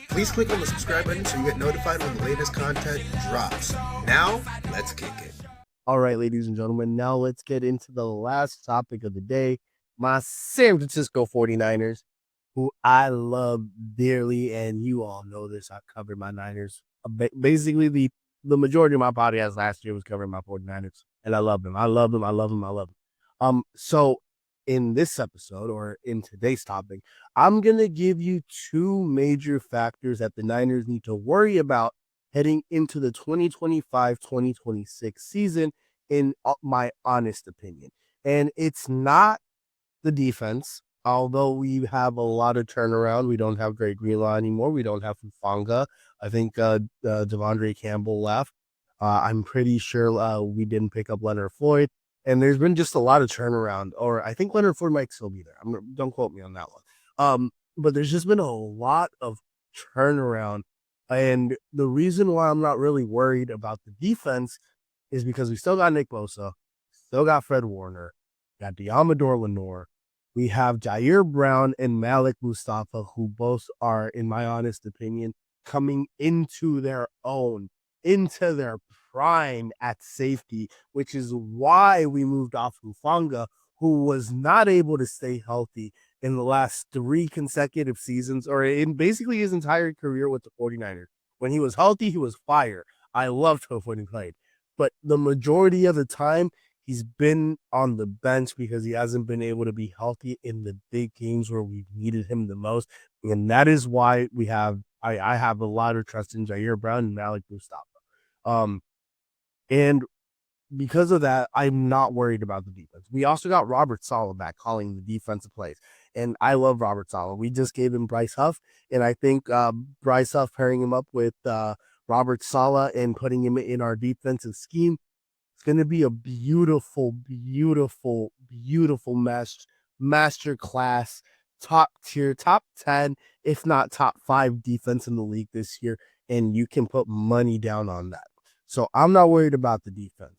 Please click on the subscribe button so you get notified when the latest content drops. Now, let's kick it. All right, ladies and gentlemen, now let's get into the last topic of the day. My San Francisco 49ers, who I love dearly, and you all know this. I covered my Niners. Basically, the majority of my podcast last year was covering my 49ers, and I love them. I love them. I love them. I love them. So in this episode, or in today's topic, I'm going to give you two major factors that the Niners need to worry about heading into the 2025-2026 season, in my honest opinion. And it's not the defense, although we have a lot of turnaround. We don't have Greg Greenlaw anymore. We don't have Fufanga. I think Devondre Campbell left. I'm pretty sure we didn't pick up Leonard Floyd. And there's been just a lot of turnaround. Or I think Leonard Floyd might still be there. Don't quote me on that one. But there's just been a lot of turnaround. And the reason why I'm not really worried about the defense is because we still got Nick Bosa, still got Fred Warner, got Diamador Lenore. We have Jair Brown and Malik Mustafa, who both are, in my honest opinion, coming into their own, into their prime at safety, which is why we moved off Hufanga, who was not able to stay healthy in the last 3 consecutive seasons, or in basically his entire career with the 49ers. When he was healthy, he was fire. I loved him when he played. But the majority of the time, he's been on the bench because he hasn't been able to be healthy in the big games where we've needed him the most. And that is why I have a lot of trust in Jair Brown and Malik Mustafa. And because of that, I'm not worried about the defense. We also got Robert Saleh back calling the defensive plays. And I love Robert Saleh. We just gave him Bryce Huff. And I think Bryce Huff pairing him up with Robert Saleh and putting him in our defensive scheme, it's going to be a beautiful, beautiful, beautiful master class, top tier, top 10, if not top 5 defense in the league this year. And you can put money down on that. So I'm not worried about the defense.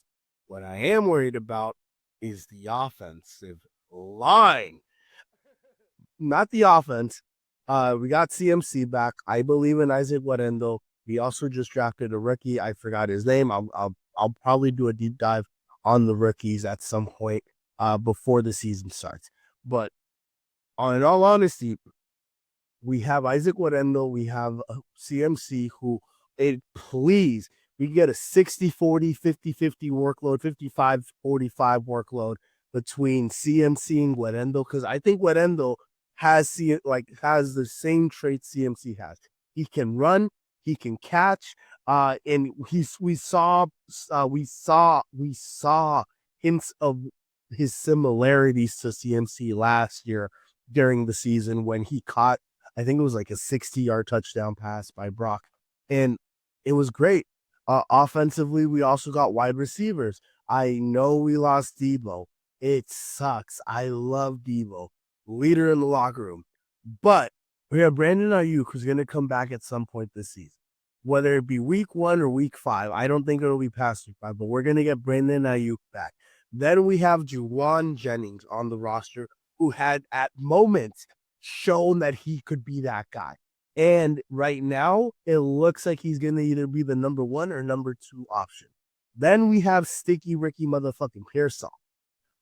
What I am worried about is the offensive line. Not the offense. We got CMC back. I believe in Isaac Guerendo. We also just drafted a rookie. I forgot his name. I'll probably do a deep dive on the rookies at some point before the season starts. But in all honesty, we have Isaac Guerendo. We have CMC who, please, we get a 60-40, 50-50 workload, 55-45 workload between CMC and Guerendo, because I think Guerendo has the same traits CMC has. He can run, he can catch, and we saw hints of his similarities to CMC last year during the season when he caught, I think it was like a 60-yard touchdown pass by Brock, and it was great. Offensively, we also got wide receivers. I know we lost Debo. It sucks. I love Debo, leader in the locker room. But we have Brandon Ayuk, who's going to come back at some point this season. Whether it be week 1 or week 5, I don't think it'll be past week 5, but we're going to get Brandon Ayuk back. Then we have Juwan Jennings on the roster, who had at moments shown that he could be that guy. And right now, it looks like he's going to either be the number 1 or number 2 option. Then we have Sticky Ricky motherfucking Pearsall,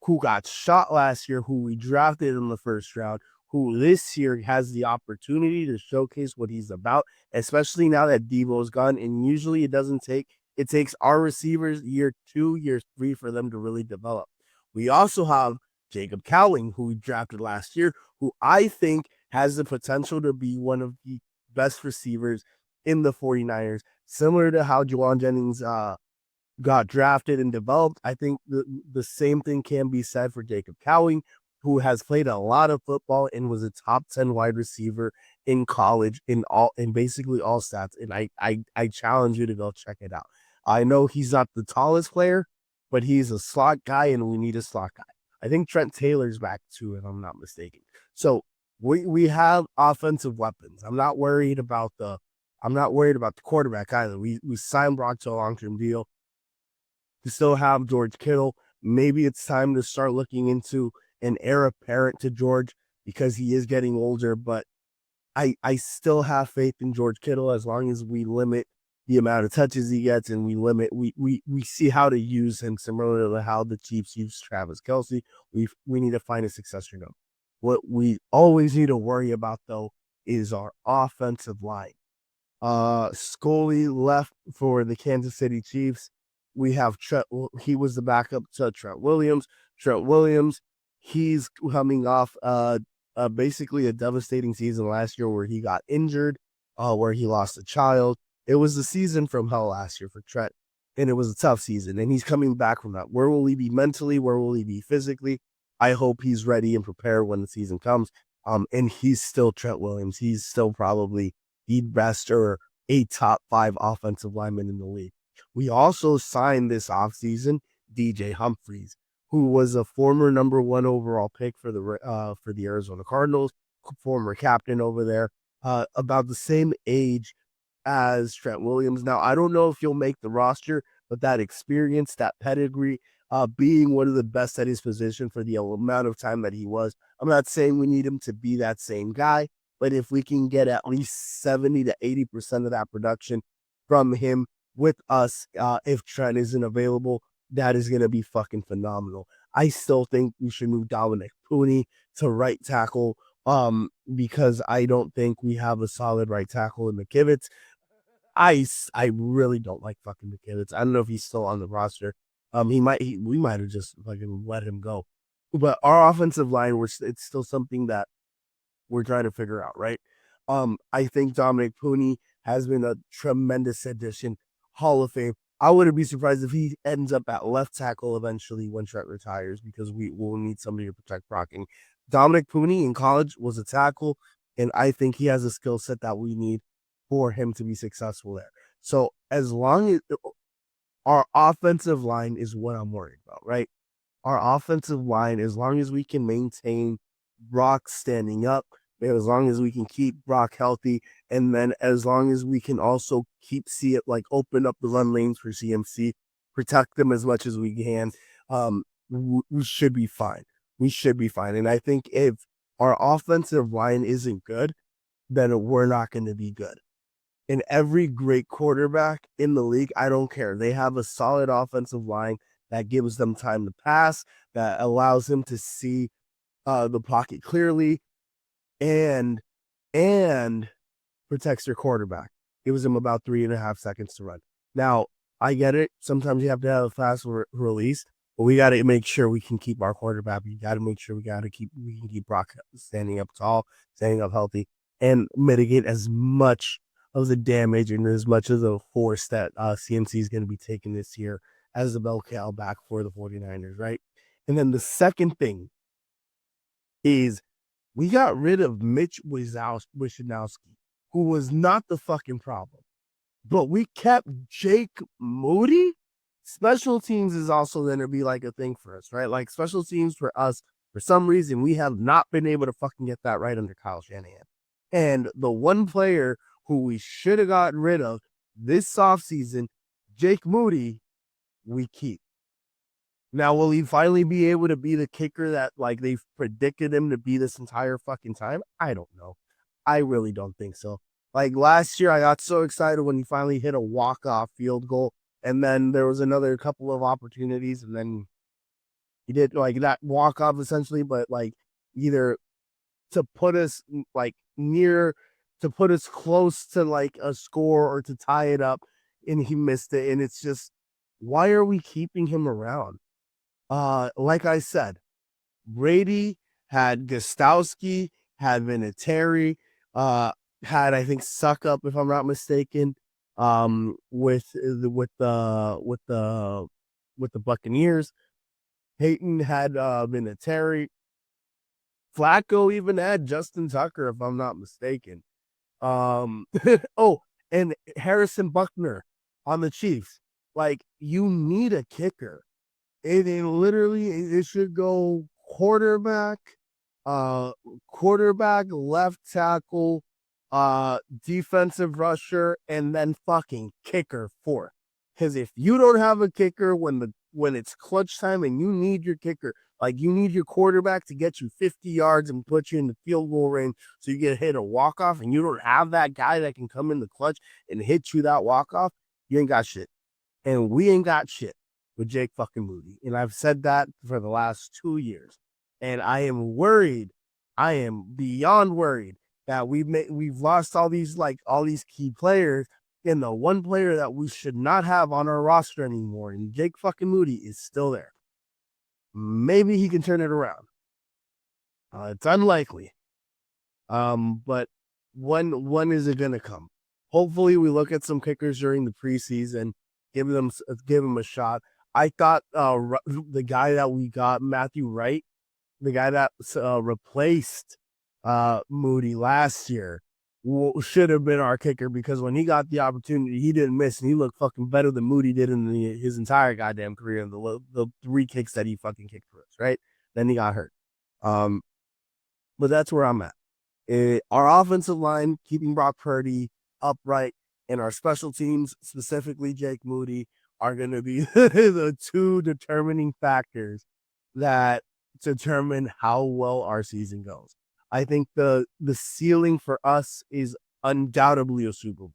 who got shot last year, who we drafted in the first round, who this year has the opportunity to showcase what he's about, especially now that Devo's gone. And usually it takes our receivers year 2, year 3 for them to really develop. We also have Jacob Cowling, who we drafted last year, who I think has the potential to be one of the best receivers in the 49ers, similar to how Juwan Jennings got drafted and developed. I think the same thing can be said for Jacob Cowling, who has played a lot of football and was a top 10 wide receiver in college in basically all stats. And I challenge you to go check it out. I know he's not the tallest player, but he's a slot guy, and we need a slot guy. I think Trent Taylor's back too, if I'm not mistaken. So we have offensive weapons. I'm not worried about the quarterback either. We signed Brock to a long-term deal. We still have George Kittle. Maybe it's time to start looking into an heir apparent to George because he is getting older. But I still have faith in George Kittle as long as we limit the amount of touches he gets and we see how to use him similar to how the Chiefs use Travis Kelce. We need to find a successor to him. What we always need to worry about though is our offensive line. Scully left for the Kansas City Chiefs. We have Trent. He was the backup to Trent Williams. Trent Williams, he's coming off basically a devastating season last year where he got injured, where he lost a child. It was the season from hell last year for Trent, and it was a tough season. And he's coming back from that. Where will he be mentally? Where will he be physically? I hope he's ready and prepared when the season comes. And he's still Trent Williams. He's still probably the best or a top 5 offensive lineman in the league. We also signed this offseason DJ Humphries, who was a former number 1 overall pick for the Arizona Cardinals, former captain over there, about the same age as Trent Williams. Now, I don't know if he'll make the roster, but that experience, that pedigree, being one of the best at his position for the amount of time that he was. I'm not saying we need him to be that same guy, but if we can get at least 70 to 80% of that production from him with us, if Trent isn't available, that is going to be fucking phenomenal. I still think we should move Dominic Pooney to right tackle, because I don't think we have a solid right tackle in McKivitz. I really don't like fucking McKivitz. I don't know if he's still on the roster. We might have just fucking let him go. But our offensive line, it's still something that we're trying to figure out, right? I think Dominic Pooney has been a tremendous addition, Hall of Fame. I wouldn't be surprised if he ends up at left tackle eventually when Trent retires, because we will need somebody to protect Brocking. Dominic Pooney in college was a tackle, and I think he has a skill set that we need for him to be successful there. So as long as our offensive line is what I'm worried about, right? Our offensive line, as long as we can maintain Brock standing up, as long as we can keep Brock healthy, and then as long as we can also open up the run lanes for CMC, protect them as much as we can, we should be fine. We should be fine. And I think if our offensive line isn't good, then we're not going to be good. And every great quarterback in the league, I don't care. They have a solid offensive line that gives them time to pass, that allows them to see the pocket clearly, and protects their quarterback. Gives them about 3.5 seconds to run. Now, I get it. Sometimes you have to have a fast release, but we got to make sure we can keep our quarterback. We got to make sure we can keep Brock standing up tall, standing up healthy, and mitigate as much of the damage and as much of the force that CMC is going to be taking this year as the bell cow back for the 49ers, right? And then the second thing is we got rid of Mitch Wishnowsky, who was not the fucking problem. But we kept Jake Moody. Special teams is also going to be like a thing for us, right? Like special teams for us, for some reason, we have not been able to fucking get that right under Kyle Shanahan. And the one player who we should have gotten rid of this offseason, Jake Moody, we keep. Now, will he finally be able to be the kicker that they've predicted him to be this entire fucking time? I don't know. I really don't think so. Like last year, I got so excited when he finally hit a walk-off field goal, and then there was another couple of opportunities, and then he did that walk-off essentially, but either to put us to put us close to a score or to tie it up, and he missed it. And it's just, why are we keeping him around? Like I said, Brady had Gostowski, had Vinatieri, had I think Suck Up, if I'm not mistaken, with the Buccaneers. Peyton had Vinatieri. Flacco even had Justin Tucker, if I'm not mistaken. Oh, and Harrison Buckner on the Chiefs. You need a kicker. It should go quarterback, left tackle, defensive rusher, and then fucking kicker fourth. Because if you don't have a kicker when it's clutch time and you need your kicker, like you need your quarterback to get you 50 yards and put you in the field goal range so you get hit a walk-off, and you don't have that guy that can come in the clutch and hit you that walk-off, you ain't got shit. And we ain't got shit with Jake fucking Moody. And I've said that for the last 2 years. And I am worried. I am beyond worried that we've lost all these key players, and the one player that we should not have on our roster anymore, and Jake fucking Moody, is still there. Maybe he can turn it around. It's unlikely. But when is it gonna come? Hopefully, we look at some kickers during the preseason, give them a shot. I thought the guy that we got, Matthew Wright, the guy that replaced Moody last year, should have been our kicker, because when he got the opportunity, he didn't miss, and he looked fucking better than Moody did in his entire goddamn career in the 3 kicks that he fucking kicked for us, right? Then he got hurt. But that's where I'm at. Our offensive line, keeping Brock Purdy upright, and our special teams, specifically Jake Moody, are going to be the 2 determining factors that determine how well our season goes. I think the ceiling for us is undoubtedly a Super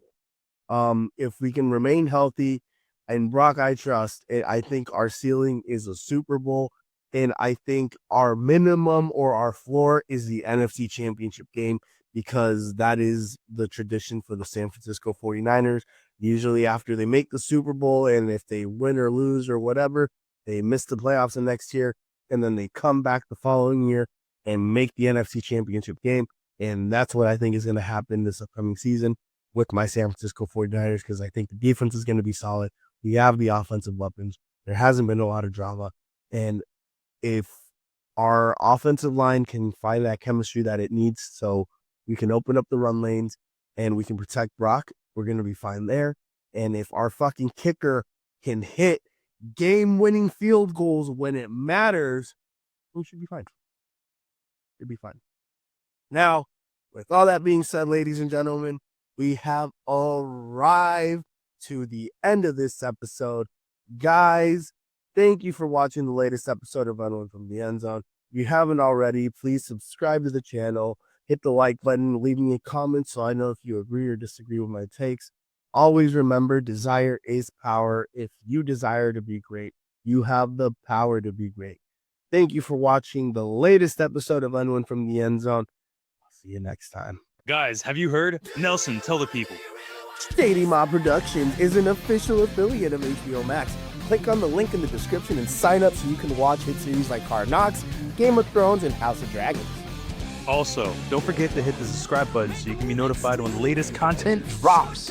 Bowl. If we can remain healthy, and Brock I trust, I think our ceiling is a Super Bowl, and I think our minimum or our floor is the NFC Championship game, because that is the tradition for the San Francisco 49ers. Usually after they make the Super Bowl, and if they win or lose or whatever, they miss the playoffs the next year, and then they come back the following year and make the NFC Championship game. And that's what I think is going to happen this upcoming season with my San Francisco 49ers, because I think the defense is going to be solid. We have the offensive weapons. There hasn't been a lot of drama. And if our offensive line can find that chemistry that it needs, so we can open up the run lanes and we can protect Brock, we're going to be fine there. And if our fucking kicker can hit game-winning field goals when it matters, we should be fine. It'd be fine. Now, with all that being said, ladies and gentlemen, we have arrived to the end of this episode. Guys, thank you for watching the latest episode of Unwin from the End Zone. If you haven't already, please subscribe to the channel, hit the like button, leave me a comment so I know if you agree or disagree with my takes. Always remember, desire is power. If you desire to be great, you have the power to be great. Thank you for watching the latest episode of Unwin from the End Zone. I'll see you next time. Guys, have you heard? Nelson, tell the people. Shady Mob Productions is an official affiliate of HBO Max. Click on the link in the description and sign up so you can watch hit series like Hard Knocks, Game of Thrones, and House of Dragons. Also, don't forget to hit the subscribe button so you can be notified when the latest content drops.